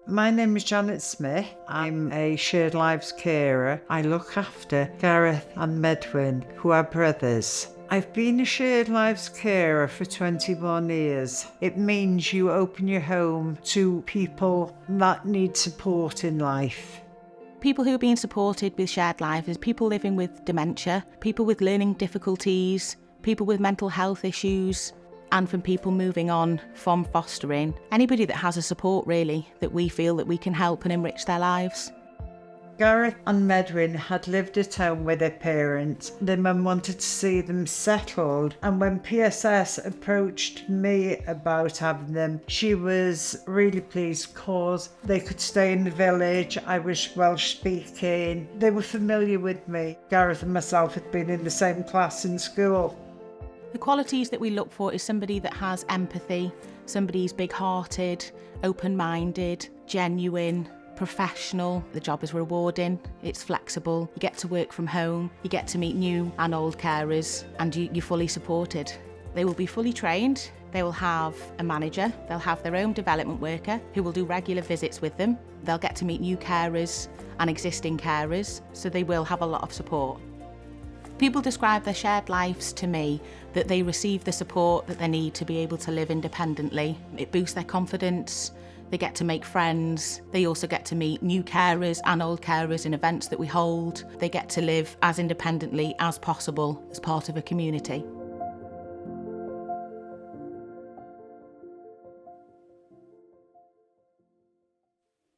My name is Janet Smith. I'm a shared lives carer. I look after Gareth and Medwyn, who are brothers. I've been a shared lives carer for 21 years. It means you open your home to people that need support in life. People who are being supported with shared lives is people living with dementia, people with learning difficulties, people with mental health issues, and from people moving on from fostering. Anybody that has a support, really, that we feel that we can help and enrich their lives. Gareth and Medwyn had lived at home with their parents. Their mum wanted to see them settled, and when PSS approached me about having them, she was really pleased because they could stay in the village. I was Welsh speaking. They were familiar with me. Gareth and myself had been in the same class in school. The qualities that we look for is somebody that has empathy, somebody who's big-hearted, open-minded, genuine, professional. The job is rewarding, it's flexible, you get to work from home, you get to meet new and old carers, and you're fully supported. They will be fully trained, they will have a manager, they'll have their own development worker who will do regular visits with them. They'll get to meet new carers and existing carers, so they will have a lot of support. People describe their shared lives to me that they receive the support that they need to be able to live independently. It boosts their confidence, they get to make friends, they also get to meet new carers and old carers in events that we hold. They get to live as independently as possible as part of a community.